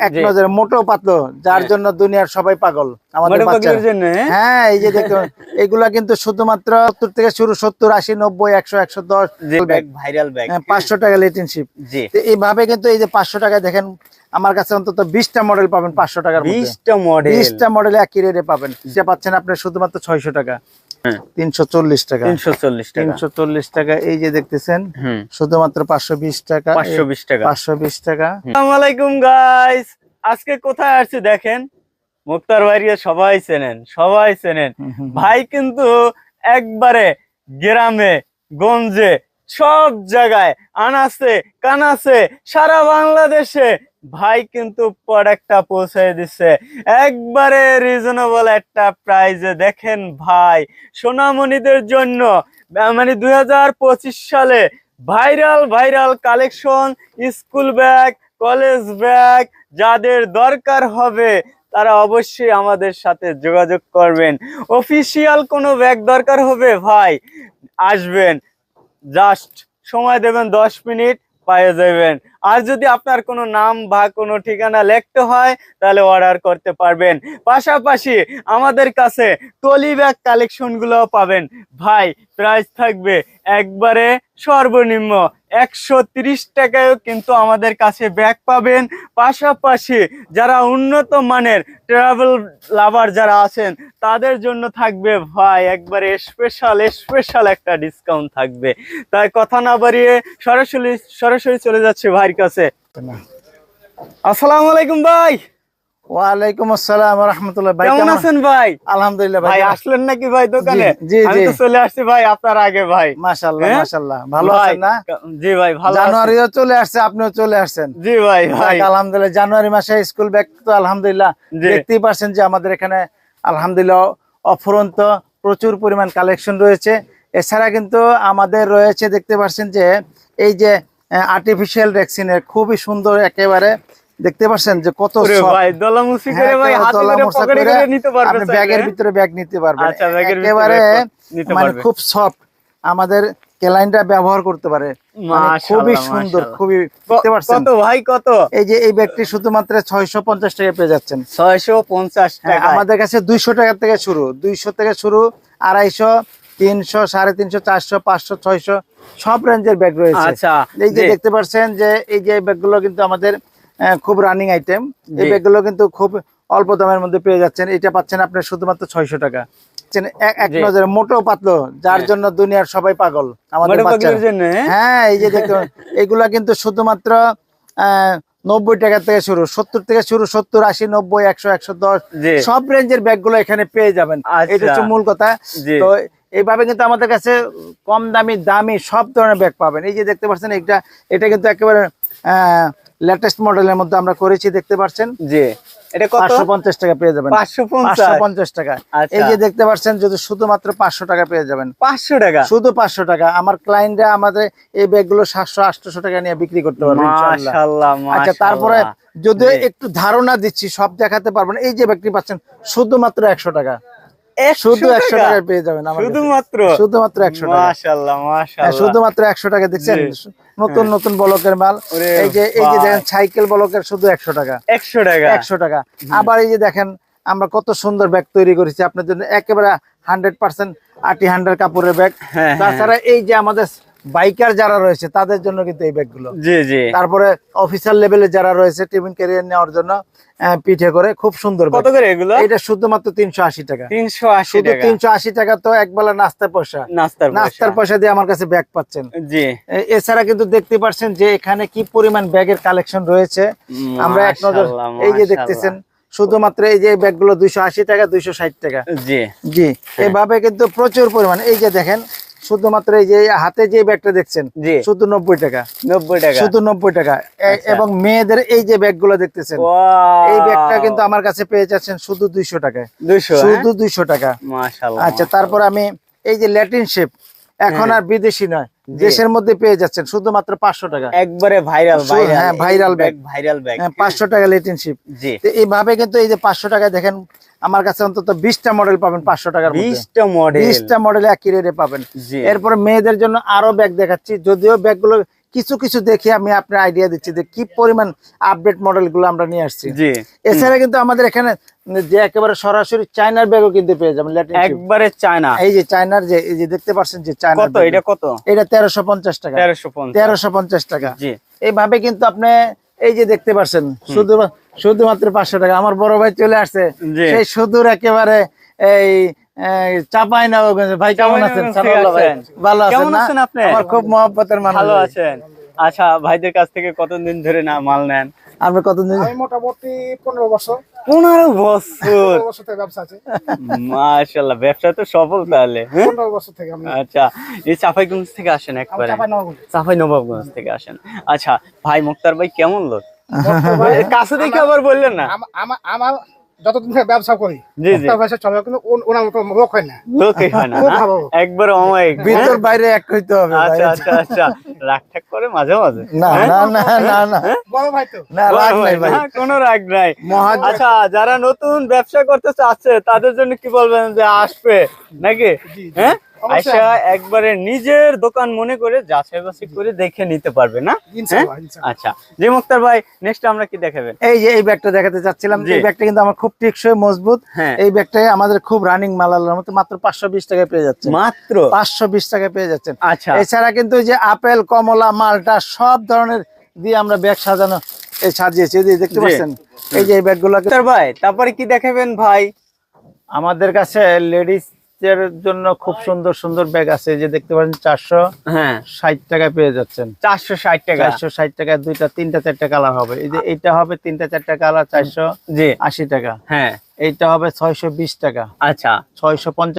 এক নজরে মোটো পাতলো, যার জন্য দুনিয়ার সবাই পাগল আমাদের বাচ্চাদের জন্য। হ্যাঁ, এই যে দেখুন এগুলা কিন্তু শুধুমাত্র 70 থেকে শুরু, 70, 80, 90, 100, 110 ভাইরাল ব্যাগ, 500 টাকা লেটিনশিপ। এইভাবে কিন্তু এই যে 500 টাকায় দেখেন আমার কাছে অন্তত 20টা মডেল পাবেন 500 টাকার মধ্যে। 20টা মডেল একই রেটে পাবেন। এটা পাচ্ছেন আপনি শুধুমাত্র 600 টাকা, 340 টাকা, 340 টাকা। এই যে দেখতেছেন শুধুমাত্র 520 টাকা, 520 টাকা। আসসালামু আলাইকুম গাইস, আজকে কোথায় আসছি দেখেন, মুক্তার ভাইকে সবাই চেনেন। ভাই কিন্তু একবারে গ্রামে গঞ্জে সব জায়গায় আনাচে কানাচে সারা বাংলাদেশে ভাই কিন্তু প্রোডাক্টটা পৌঁছে দিচ্ছে একবারে রিজনেবল একটা প্রাইসে। দেখেন ভাই সোনামণিদের জন্য মানে 2025 সালে viral collection, school bag, college bag, যাদের দরকার হবে তারা অবশ্যই আমাদের সাথে যোগাযোগ করবেন। অফিসিয়াল কোনো ব্যাগ দরকার হবে ভাই আসবেন, জাস্ট সময় দেবেন 10 মিনিট, পেয়ে যাবেন। আর যদি আপনার কোনো নাম বা কোনো ঠিকানা লিখতে হয় তাহলে অর্ডার করতে পারবেন। পাশাপাশি আমাদের কাছে ট্রলি ব্যাগ কালেকশন গুলো পাবেন ভাই। প্রাইস থাকবে একবারে সর্বনিম্ন 130 টাকায়ও কিন্তু আমাদের কাছে ব্যাগ পাবেন। পাশাপাশি যারা উন্নত মানের ট্রাভেল লাভার যারা আছেন তাদের জন্য থাকবে ভাই একবারে স্পেশাল একটা ডিসকাউন্ট থাকবে। তাই কথা না বাড়িয়ে সরাসরি চলে যাচ্ছে ভাইয়ের কাছে। আসসালামু আলাইকুম ভাই। ওয়ালাইকুম আসসালাম ওয়া রাহমাতুল্লাহ। ভাই কেমন আছেন ভাই? আলহামদুলিল্লাহ। ভাই আসলেন নাকি ভাই দোকানে? আমি তো চলে আসছি ভাই আপনার আগে ভাই। মাশাআল্লাহ ভালো আছেন না? জি ভাই ভালো আছি। জানুয়ারিও চলে আসছে, আপনিও চলে আসছেন। জি ভাই আলহামদুলিল্লাহ। জানুয়ারি মাসে স্কুল ব্যাগ তো আলহামদুলিল্লাহ দেখতেই পাচ্ছেন যে আমাদের এখানে আলহামদুলিল্লাহ অফুরন্ত প্রচুর পরিমাণ কালেকশন রয়েছে। এছাড়া কিন্তু আমাদের রয়েছে, দেখতে পাচ্ছেন যে এই যে আর্টিফিশিয়াল রেক্সিনের খুবই সুন্দর, একেবারে দেখতে পাচ্ছেন যে কত ব্যাগের ভিতরে ব্যাগ নিতে পারবেন, একেবারে মানে খুব সফট। আমাদের ক্লায়েন্টরা ব্যবহার করতে পারে, খুবই সুন্দর, খুবই। দেখতে পাচ্ছেন ভাই কত, এই যে এই ব্যাগটি শুধুমাত্র 650 টাকা পেয়ে যাচ্ছেন। 650 টাকা। আমাদের কাছে 200 টাকা থেকে শুরু, 200 থেকে শুরু, 250, 300, 350, 400, 500, 600 সব রেঞ্জের ব্যাগ রয়েছে। এই যে দেখতে পাচ্ছেন যে এই যে ব্যাগগুলো কিন্তু আমাদের খুব রানিং আইটেম। এই ব্যাগগুলো কিন্তু খুব অল্প দামের মধ্যে পেয়ে যাচ্ছেন। এটা পাচ্ছেন আপনি শুধুমাত্র 600 টাকা। এক নজরে মোটো পাতলো, যার জন্য দুনিয়ার সবাই পাগল আমাদের বাচ্চাদের জন্য। হ্যাঁ, এই যে দেখুন এগুলা কিন্তু শুধুমাত্র 90 টাকা থেকে শুরু, 70 থেকে শুরু, 70, 80, 90, 100, 110 সব রেঞ্জের ব্যাগগুলো এখানে পেয়ে যাবেন। এটা হচ্ছে মূল কথা। তো এইভাবে কিন্তু আমাদের কাছে কম দামি সব ধরনের ব্যাগ পাবেন। এই যে দেখতে পাচ্ছেন এটা কিন্তু একেবারে লেটেস্ট মডেলের মধ্যে আমরা করেছি, দেখতে পাচ্ছেন যে এটা 550 টাকা পেয়ে যাবেন। 550 টাকা। এই যে দেখতে পাচ্ছেন যদি শুধুমাত্র 500 টাকা পেয়ে যাবেন। 500 টাকা, শুধু 500 টাকা। আমার ক্লায়েন্টরা আমাদের এই ব্যাগগুলো 700-800 টাকা নিয়ে বিক্রি করতে পারবে ইনশাআল্লাহ। আচ্ছা, তারপরে যদি একটু ধারণা দিচ্ছি, সব দেখাতে পারবেন। এই যে ব্যাগটি পাচ্ছেন শুধুমাত্র 100 টাকা, শুধু 100 টাকায় পেয়ে যাবেন। শুধুমাত্র 100 টাকা। মাশাআল্লাহ মাশাআল্লাহ, শুধুমাত্র 100 টাকা। দেখছেন নতুন ব্লকের মাল। এই যে দেখেন সাইকেল ব্লকের শুধু 100 টাকা, 100 টাকা। আবার এই যে দেখেন আমরা কত সুন্দর ব্যাগ তৈরি করেছি আপনার জন্য, একেবারে 100% আটি 100 কাপড়ের ব্যাগ। তাছাড়া এই যে আমাদের বাইকার যারা রয়েছে তাদের জন্য কিন্তু এই ব্যাগগুলো। তারপরে অফিসার লেভেলে যারা রয়েছে টিফিন ক্যারিয়ার নেওয়ার জন্য পিঠে করে, খুব সুন্দর। কত করে এগুলো? এটা শুধুমাত্র 380 টাকা। 380 টাকা তো একবেলা নাস্তার পয়সা দিয়ে আমার কাছে ব্যাগ পাচ্ছেন। এছাড়া কিন্তু দেখতে পাচ্ছেন যে এখানে কি পরিমাণ ব্যাগের কালেকশন রয়েছে। আমরা এক নজর এই যে দেখতেছেন শুধুমাত্র এই যে ব্যাগগুলো 280 টাকা, 260 টাকা। জি এভাবে কিন্তু প্রচুর পরিমাণ। এই যে দেখেন শুধুমাত্র এই যে হাতে যে ব্যাগটা দেখছেন শুধু 90 টাকা, শুধু 90 টাকা। এবং মেয়েদের এই যে ব্যাগগুলো দেখতেছেন, এই ব্যাগটা কিন্তু আমার কাছে পেয়ে যাচ্ছেন শুধু 200 টাকায়, শুধু 200 টাকা। আচ্ছা, তারপর আমি এই যে ল্যাটিন শেপ, এখন আর বিদেশি নয়, দেশের মধ্যে পেয়ে যাচ্ছেন শুধুমাত্র 500 টাকা, একবারে ভাইরাল ব্যাগ 500 টাকা লেটিন শিপ। এইভাবে কিন্তু এই যে 500 টাকায় দেখেন আমার কাছে অন্তত 20টা মডেল পাবেন 500 টাকার মধ্যে, 20টা মডেল একই রেটে পাবেন। এরপর মেয়েদের জন্য আরো ব্যাগ দেখাচ্ছি, যদিও ব্যাগগুলো কিছু কিছু দেখে আমি আপনার আইডিয়া দিচ্ছি যে কি পরিমাণ আপডেট মডেল গুলো আমরা নিয়ে আসছি। জি। এছাড়া কিন্তু আমাদের এখানে যে একেবারে সরাসরি চায়নার ব্যাগও কিন্তু পেয়ে যাবেন, ল্যাটিন শিপ। একবারে চায়না। এই যে চায়নার যে এই যে দেখতে পাচ্ছেন যে চায়না, কত এটা? কত? এটা 1350 টাকা। 1350 টাকা। জি। এইভাবে কিন্তু আপনি এই যে দেখতে পাচ্ছেন শুধুমাত্র 500 টাকা। আমার বড় ভাই চলে আসছে জি। সেই সুদূর একেবারে এই চাঁপাইনবাবগঞ্জ। ভাই কেমন আছেন? সানাউল্লাহ ভাই ভালো আছেন কেমন না? আছেন আপনি? আমার খুব মহব্বতের মানুষ। ভালো আছেন? আচ্ছা, ভাইদের কাছ থেকে কতদিন ধরে না মাল নেন? আপনি কতদিন? আমি মোটামুটি 15 বছর 15 বছর। 15 বছর থেকে ব্যবসা আছে। মাশাআল্লাহ, ব্যবসা তো সফল তাহলে। 15 বছর থেকে আমি আচ্ছা, এই চাঁপাইগঞ্জ থেকে আসেন একবারে? চাঁপাইনবাবগঞ্জ থেকে আসেন। আচ্ছা ভাই, মুক্তার ভাই কেমন লোক? কাছে দেখে আবার বললেন না। আমার যতদিন থেকে ব্যবসা করি জি জি, ব্যবসা চলে, কিন্তু ওনার মতো লোক হয় না। লোকই হয় না, খুব না? ভালো। একবারে অমায়িক। ভিতর বাইরে এক হইতে হবে ভাই। আচ্ছা আচ্ছা আচ্ছা, রাগ ঠাক করে মাঝে মাঝে? না না না না না বড় ভাই তো। না, রাগ নাই ভাই। না, কোনো রাগ নাই। মহাজন। আচ্ছা, যারা নতুন ব্যবসা করতে চাচ্ছে তাদের জন্য কি বলবেন যে আসবে নাকি? হ্যাঁ, আচ্ছা, একবারে নিজের দোকান মনে করে যাচাই বাছাই করে দেখে নিতে পারবে না? ইনশাআল্লাহ, ইনশাআল্লাহ। আচ্ছা, জি মুক্তার ভাই, নেক্সট আমরা কি দেখাবেন? এই যে এই ব্যাগটা দেখাতে চাচ্ছিলাম। জি। এই ব্যাগটা কিন্তু আমার খুব টেকসই, মজবুত। হ্যাঁ। এই ব্যাগটা আমাদের খুব রানিং মাল, আল্লাহর মতো মাত্র 520 টাকায় পেয়ে যাচ্ছে। মাত্র 520 টাকায় পেয়ে যাচ্ছেন। আচ্ছা। এছাড়া কিন্তু এই যে আপেল, কমলা, মালটা সব ধরনের দিয়ে আমরা ব্যাগ সাজানো সাজিয়েছি। এই যে দেখতে জি। পাচ্ছেন এই যে এই ব্যাগগুলো মুক্তার ভাই, তারপরে কি দেখাবেন ভাই? আমাদের কাছে লেডিস এর জন্য খুব সুন্দর সুন্দর ব্যাগ আছে। এই যে দেখতে পাচ্ছেন 460 টাকায় পেয়ে যাচ্ছেন। 460 টাকা। 460 টাকায় দুইটা, তিনটা, চারটা কালার হবে। এই যে এইটা হবে তিনটা, চারটা কালার, 480 জি। টাকা। হ্যাঁ। এইটা হবে 620 টাকা। আচ্ছা। 650